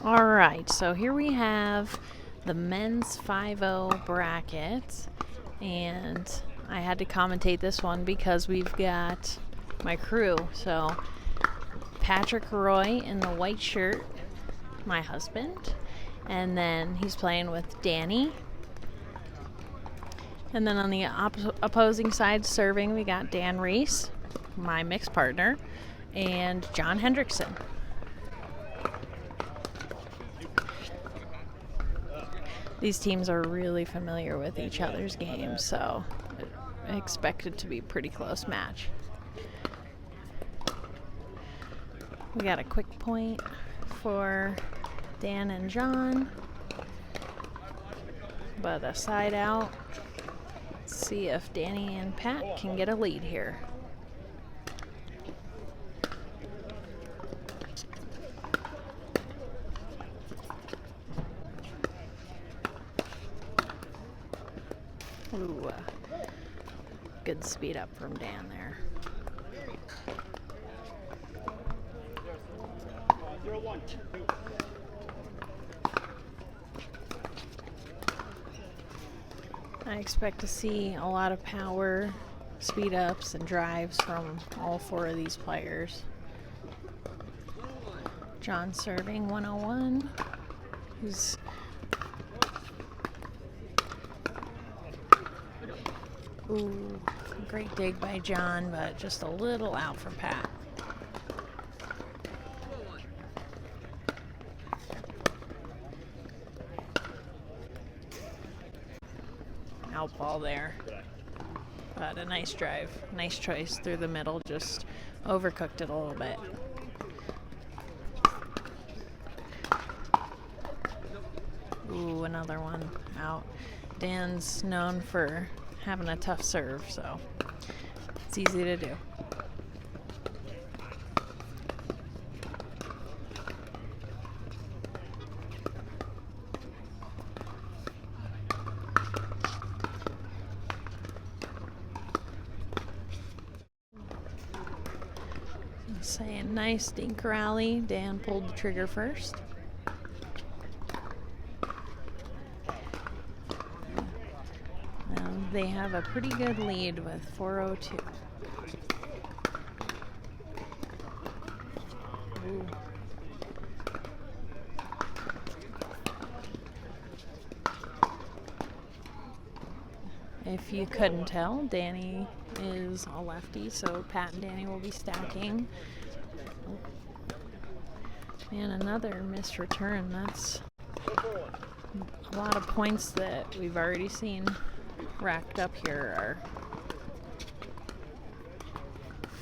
All right, so here we have the men's 5-0 bracket, and I had to commentate this one because we've got my crew. So Patrick Roy in the white shirt, my husband, and then he's playing with Danny. And then on the opposing side serving, we got Dan Reese, my mixed partner, and John Hendrickson. These teams are really familiar with each other's games, so I expect it to be a pretty close match. We got a quick point for Dan and John, but a side out. Let's see if Danny and Pat can get a lead here. Ooh, good speed up from Dan there. I expect to see a lot of power, speed ups, and drives from all four of these players. John serving 101. Who's ooh, great dig by John, but just a little out for Pat. Out ball there, but a nice drive. Nice choice through the middle, just overcooked it a little bit. Ooh, another one out. Dan's known for having a tough serve, so it's easy to do. Saying nice dink rally. Dan pulled the trigger first. They have a pretty good lead with 402. Ooh. If you couldn't tell, Danny is a lefty, so Pat and Danny will be stacking. And another missed return. That's a lot of points that we've already seen racked up here are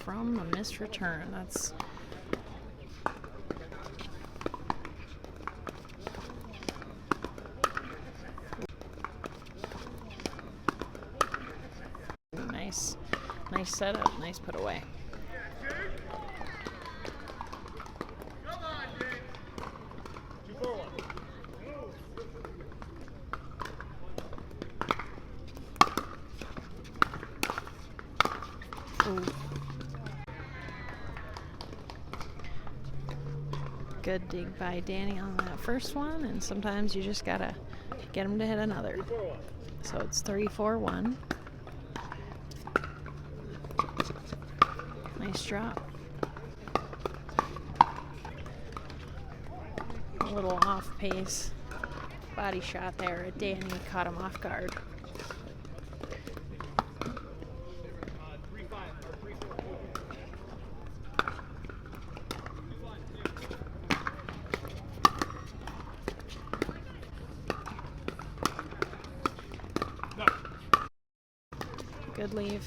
from a missed return. That's nice setup, nice put away. Ooh. Good dig by Danny on that first one, and sometimes you just gotta get him to hit another. So it's 3-4-1. Nice drop. A little off pace body shot there. Danny caught him off guard. Good leave.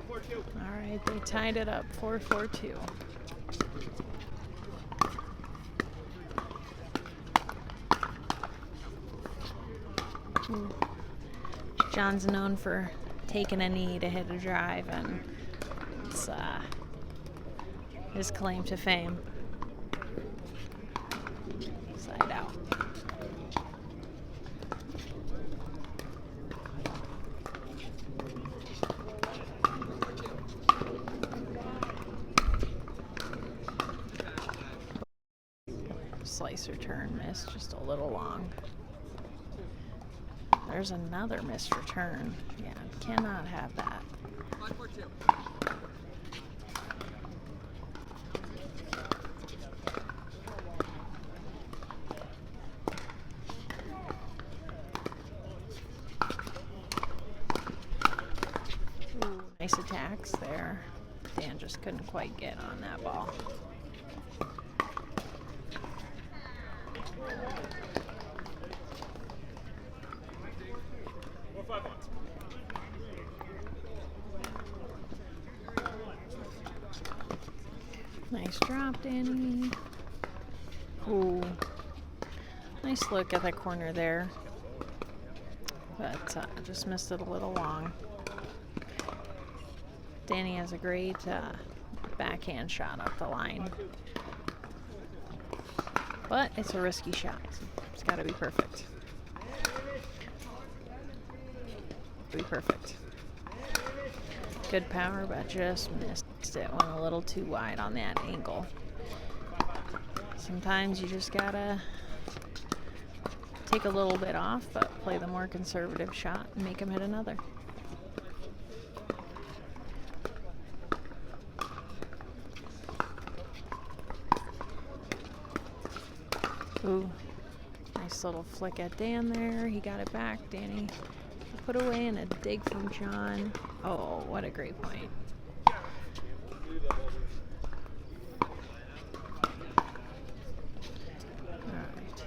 All right, they tied it up 4-4-2. John's known for taking a knee to hit a drive, and it's his claim to fame. Side out. Nice return, missed just a little long. There's another missed return. Yeah, cannot have that. Ooh, nice attacks there. Dan just couldn't quite get on that ball. Nice drop, Danny. Ooh. Nice look at that corner there. But just missed it a little long. Danny has a great backhand shot up the line. But it's a risky shot. It's got to be perfect. Be perfect. Good power, but just missed it. Went a little too wide on that angle. Sometimes you just gotta take a little bit off, but play the more conservative shot and make him hit another. Ooh, nice little flick at Dan there. He got it back. Danny put away and a dig from John. Oh, what a great point. Alright,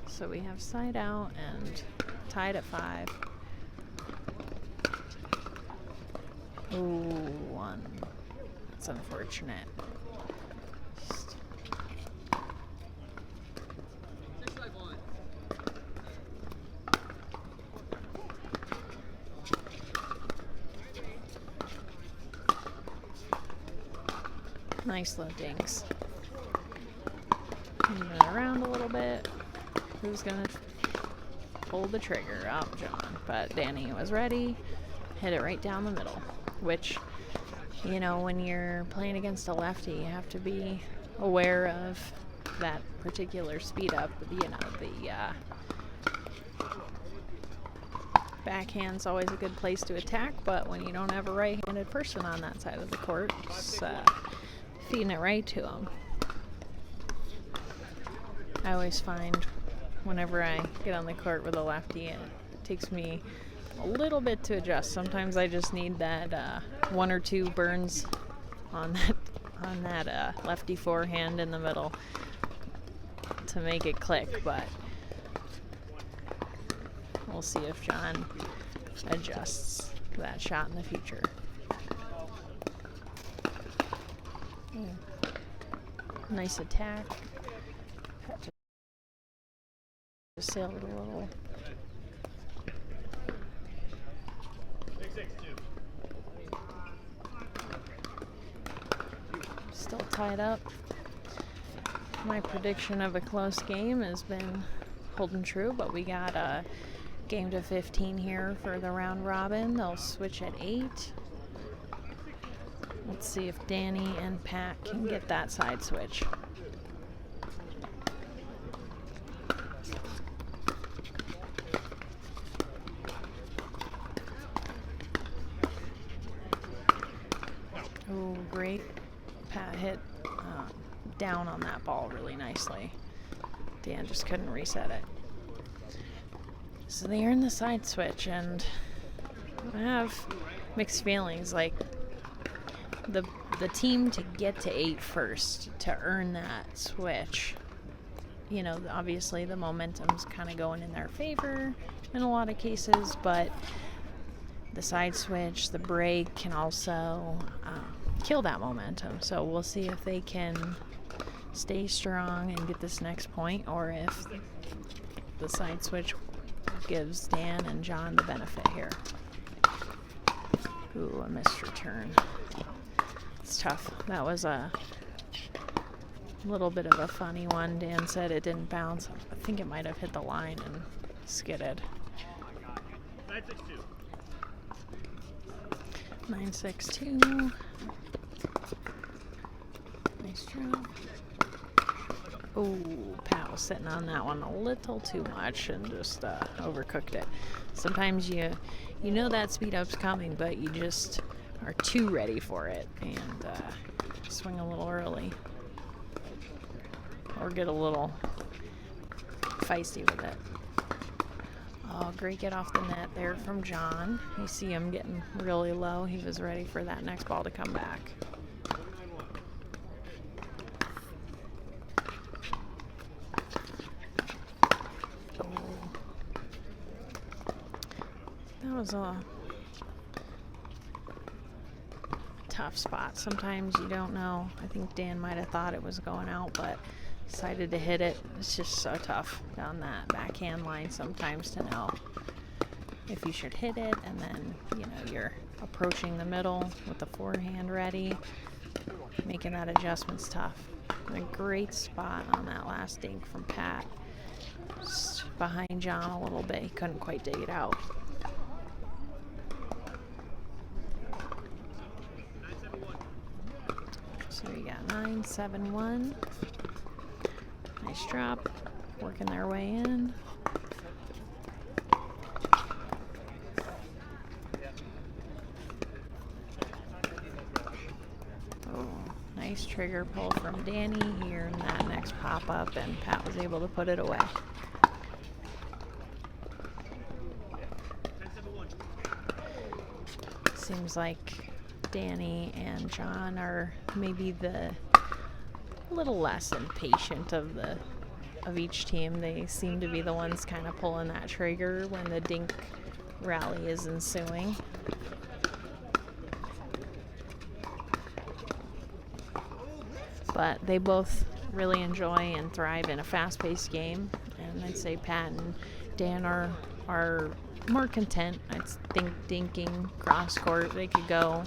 so we have side out and tied at 5. Ooh, 1. That's unfortunate. Nice low dings. Moving it around a little bit. Who's gonna pull the trigger? Oh, John. But Danny was ready. Hit it right down the middle. Which, you know, when you're playing against a lefty, you have to be aware of that particular speed up. You know, the backhand's always a good place to attack, but when you don't have a right-handed person on that side of the court, it's feeding it right to them. I always find whenever I get on the court with a lefty, it takes me a little bit to adjust. Sometimes I just need that 1 or 2 burns on that lefty forehand in the middle to make it click, but we'll see if John adjusts that shot in the future. Nice attack. Just sailed it a little. Still tied up. My prediction of a close game has been holding true, but we got a game to 15 here for the round robin. They'll switch at 8. Let's see if Danny and Pat can get that side switch. Oh, great. Pat hit down on that ball really nicely. Dan just couldn't reset it. So they earn the side switch, and I have mixed feelings. Like, the team to get to 8 first, to earn that switch, you know, obviously the momentum's kind of going in their favor in a lot of cases, but the side switch, the break can also kill that momentum. So we'll see if they can stay strong and get this next point, or if the side switch gives Dan and John the benefit here. Ooh, a missed return. It's tough. That was a little bit of a funny one. Dan said it didn't bounce. I think it might have hit the line and skidded. 9-6-2. Nice drop. Oh, Pat was sitting on that one a little too much and just overcooked it. Sometimes you know that speed up's coming, but you just are too ready for it and swing a little early or get a little feisty with it. Oh, great get off the net there from John. You see him getting really low. He was ready for that next ball to come back. Oh. That was a tough spot. Sometimes you don't know. I think Dan might have thought it was going out, but decided to hit it. It's just so tough down that backhand line sometimes to know if you should hit it, and then you're approaching the middle with the forehand ready. Making that adjustment's tough. A great spot on that last dink from Pat. Just behind John a little bit. He couldn't quite dig it out. So we got 9-7-1. Nice drop, working their way in. Oh, nice trigger pull from Danny here in that next pop-up, and Pat was able to put it away. Seems like Danny and John are maybe the little less impatient of each team. They seem to be the ones kind of pulling that trigger when the dink rally is ensuing. But they both really enjoy and thrive in a fast-paced game, and I'd say Pat and Dan are more content. I think dinking cross court, they could go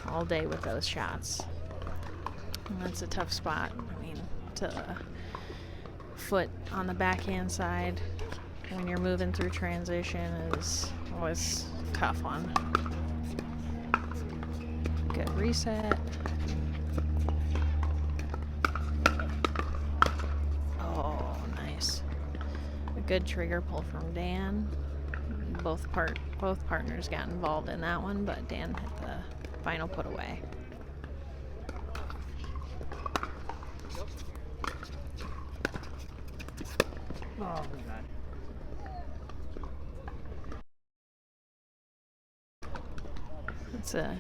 all day with those shots. And that's a tough spot. I mean, to foot on the backhand side when you're moving through transition is always a tough one. Good reset. Oh, nice. A good trigger pull from Dan. Both partners got involved in that one, but Dan hit the final put away. Oh, It's a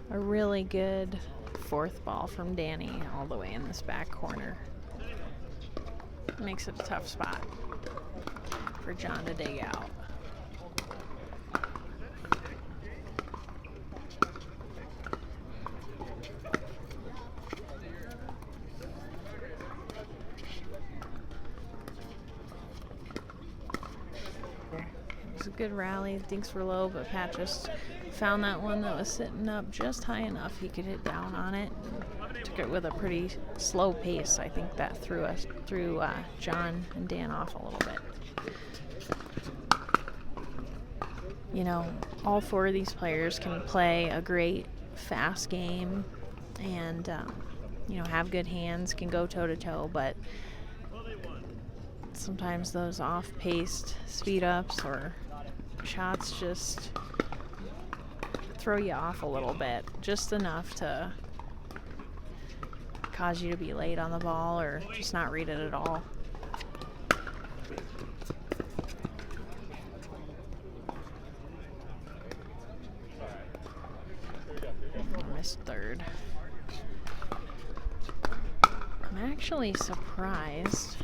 really good fourth ball from Danny all the way in this back corner. Makes it a tough spot for John to dig out. It was a good rally. The dinks were low, but Pat just found that one that was sitting up just high enough he could hit down on it. And took it with a pretty slow pace. I think that threw John and Dan off a little bit. You know, all four of these players can play a great fast game and have good hands, can go toe-to-toe, but sometimes those off-paced speed-ups or shots just throw you off a little bit, just enough to cause you to be late on the ball or just not read it at all. Missed third. I'm actually surprised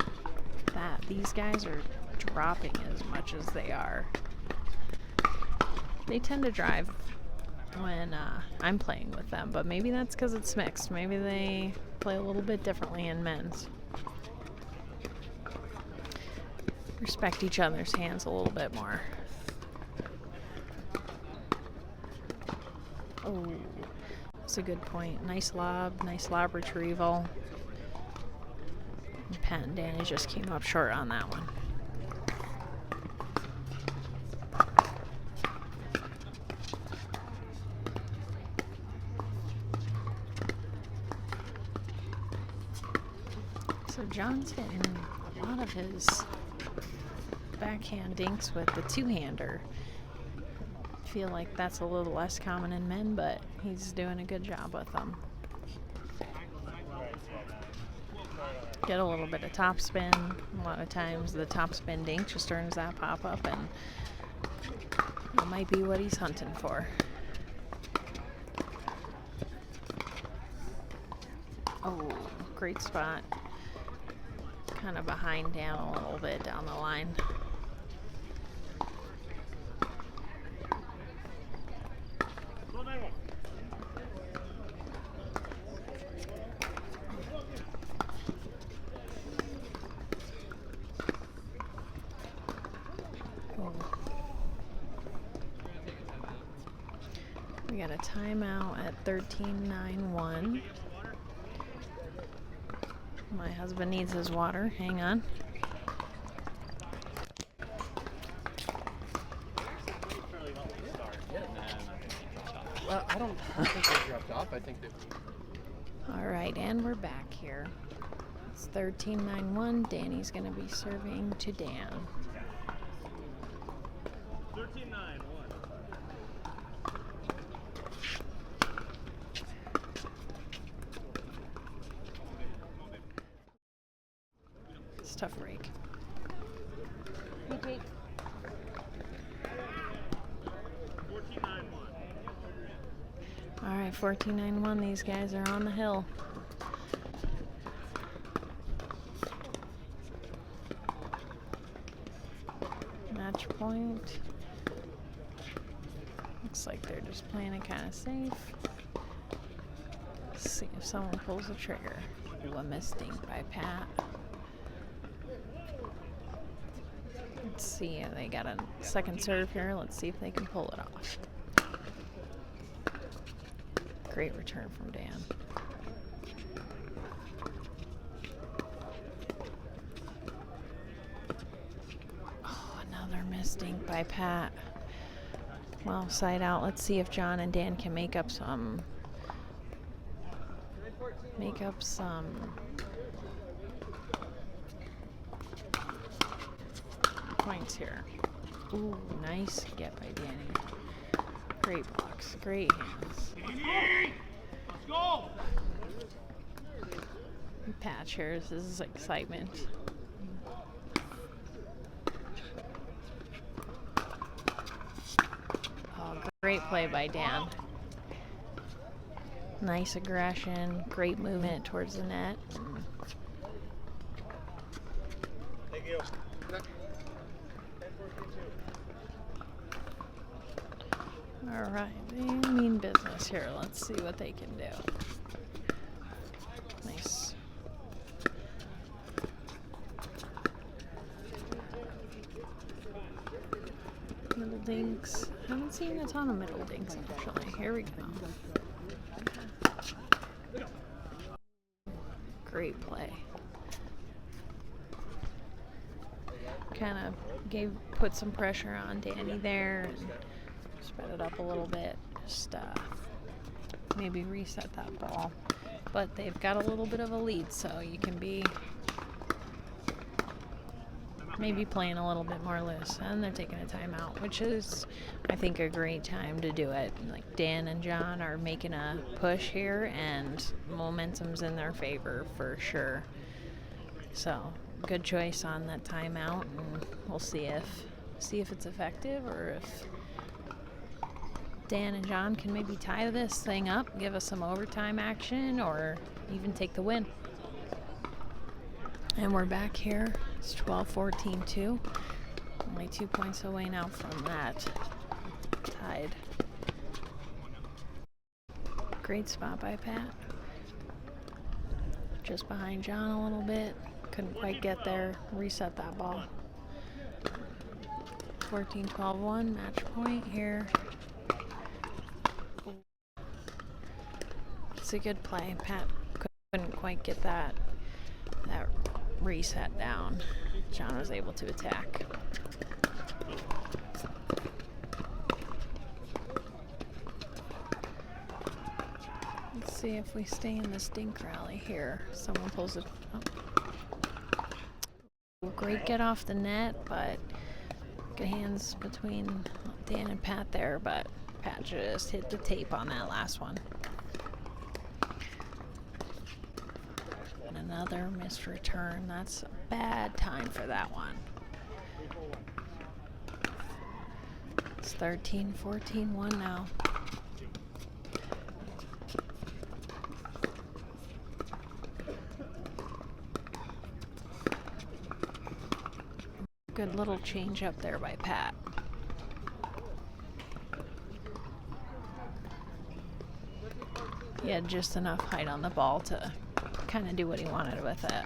that these guys are dropping as much as they are. They tend to drive when I'm playing with them, but maybe that's because it's mixed. Maybe they play a little bit differently in men's. Respect each other's hands a little bit more. Oh, that's a good point. Nice lob retrieval. And Pat and Danny just came up short on that one. So John's hitting a lot of his backhand dinks with the two-hander. I feel like that's a little less common in men, but he's doing a good job with them. Get a little bit of topspin. A lot of times the topspin dink just earns that pop-up, and that might be what he's hunting for. Oh, great spot. Kind of behind Dan a little bit down the line. We got a timeout at 13:09. My husband needs his water. Hang on. Well, I don't think they dropped off. I think they... All right, and we're back here. It's 13:91. Danny's going to be serving to Dan. 13:9. It's a tough break. Okay. 14:9. All right, 14:91. These guys are on the hill. Match point. Looks like they're just playing it kind of safe. Let's see if someone pulls the trigger. Ooh, a missed dink by Pat. Let's see. They got a second serve here. Let's see if they can pull it off. Great return from Dan. Oh, another missed dink by Pat. Well, side out. Let's see if John and Dan can make up some points here. Ooh, nice get by Danny. Great blocks, great hands. Let's go! Pat shares his excitement. Oh, great play by Dan. Nice aggression, great movement towards the net. Thank you. All right, they mean business here. Let's see what they can do. Nice. Middle dinks. Haven't seen a ton of middle dinks actually. Here we go. Great play. Kind of put some pressure on Danny there and spread it up a little bit. Just maybe reset that ball. But they've got a little bit of a lead, so you can be maybe playing a little bit more loose. And they're taking a timeout, which is, I think, a great time to do it. Like Dan and John are making a push here, and momentum's in their favor for sure. So good choice on that timeout, and we'll see if it's effective, or if Dan and John can maybe tie this thing up, give us some overtime action, or even take the win. And we're back here. It's 12-14-2. Only 2 points away now from that tied. Great spot by Pat. Just behind John a little bit. Couldn't quite get there. Reset that ball. 14-12-1, match point here. It's a good play. Pat couldn't quite get that reset down. John was able to attack. Let's see if we stay in this dink rally here. Someone pulls it. Oh. rake it off the net, but good hands between Dan and Pat there, but Pat just hit the tape on that last one. And another missed return. That's a bad time for that one. It's 13-14-1 now. Good little change up there by Pat. He had just enough height on the ball to kind of do what he wanted with it.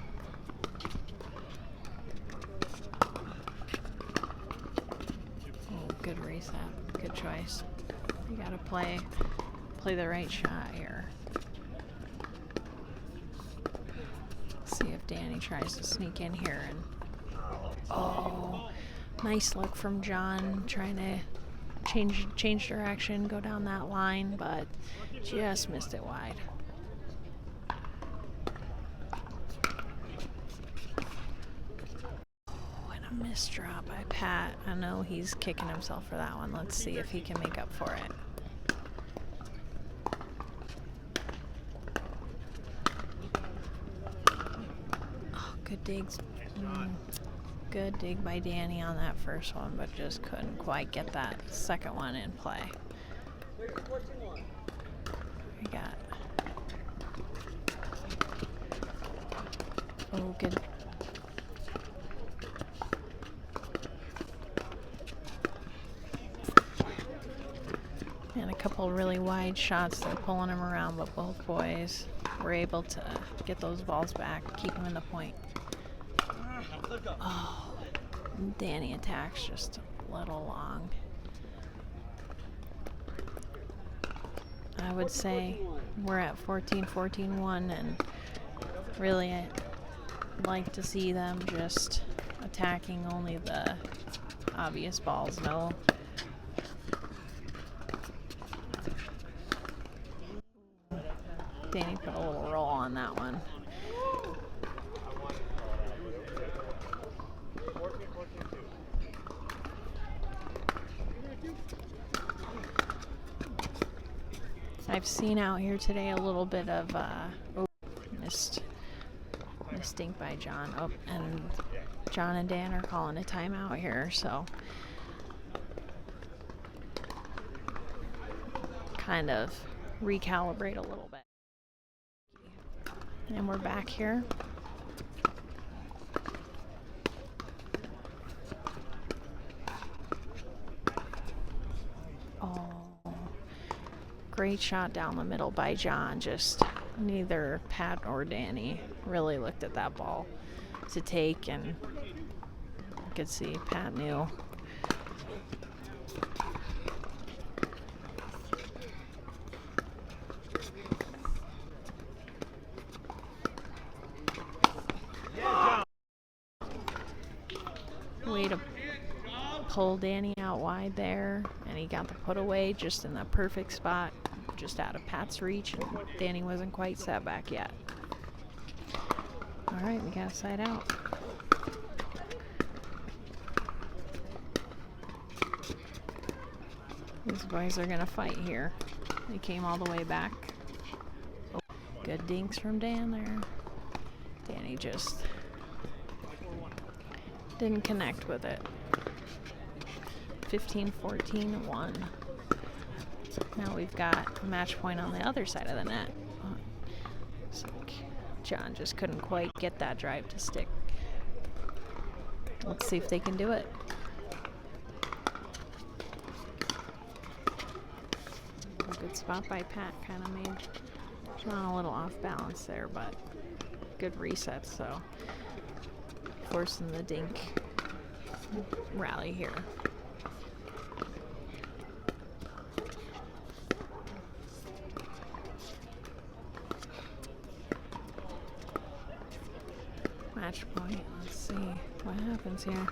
Oh, good reset. Good choice. You gotta play the right shot here. See if Danny tries to sneak in here and oh, nice look from John, trying to change direction, go down that line, but just missed it wide. Oh, and a missed drop by Pat. I know he's kicking himself for that one. Let's see if he can make up for it. Oh, good digs. Good dig by Danny on that first one, but just couldn't quite get that second one in play. We got. Oh, good. And a couple really wide shots. They're pulling him around, but both boys were able to get those balls back, keep them in the point. Oh, Danny attacks just a little long. I would say we're at 14-14-1, and really I'd like to see them just attacking only the obvious balls. No. Danny put a little roll on that one. I've seen out here today a little bit of missed dink by John. Oh, and John and Dan are calling a timeout here, so kind of recalibrate a little bit. And we're back here. Great shot down the middle by John. Just neither Pat or Danny really looked at that ball to take, and you could see Pat knew. Way to pull Danny out wide there, and he got the put away just in the perfect spot, just out of Pat's reach, and Danny wasn't quite set back yet. All right, we got a side out. These boys are gonna fight here. They came all the way back. Oh, good dinks from Dan there. Danny just didn't connect with it. 15-14-1. Now we've got a match point on the other side of the net. Looks like John just couldn't quite get that drive to stick. Let's see if they can do it. A good spot by Pat, kind of made John a little off balance there, but good reset, so forcing the dink rally here. Match point. Let's see what happens here.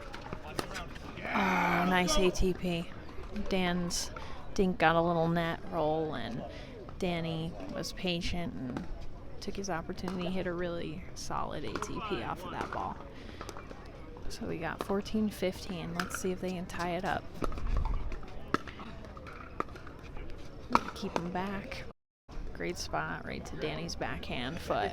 Oh, nice ATP. Dan's dink got a little net roll, and Danny was patient and took his opportunity, hit a really solid ATP off of that ball. So we got 14-15. Let's see if they can tie it up. Keep them back. Great spot right to Danny's backhand foot.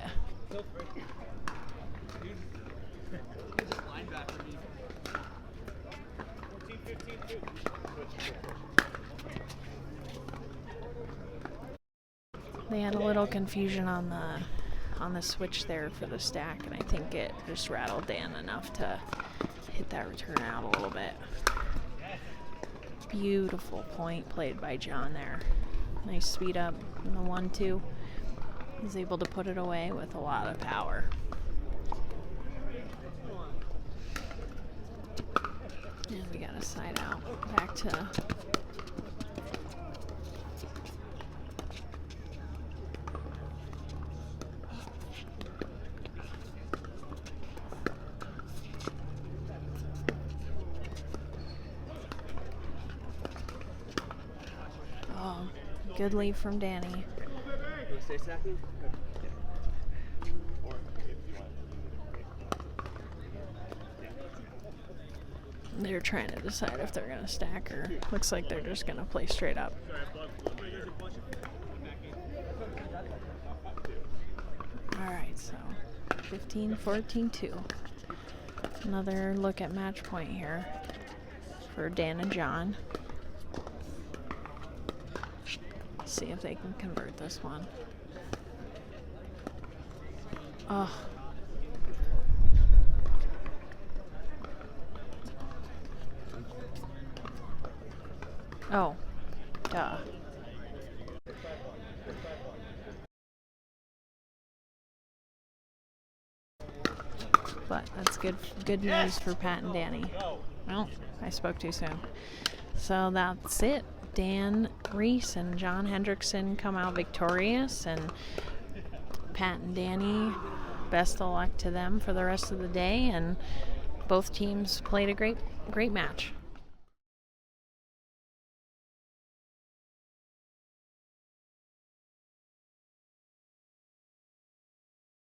They had a little confusion on the switch there for the stack, and I think it just rattled Dan enough to hit that return out a little bit. Beautiful point played by John there. Nice speed up in the 1-2. He's able to put it away with a lot of power. And we got a side out. Back to good lead from Danny. They're trying to decide if they're going to stack or looks like they're just going to play straight up. Alright, so 15-14-2. Another look at match point here for Dan and John. See if they can convert this one. Oh. Oh. Duh. But that's good news for Pat and Danny. Well, I spoke too soon. So that's it. Dan Reese and John Hendrickson come out victorious, and Pat and Danny, best of luck to them for the rest of the day, and both teams played a great match.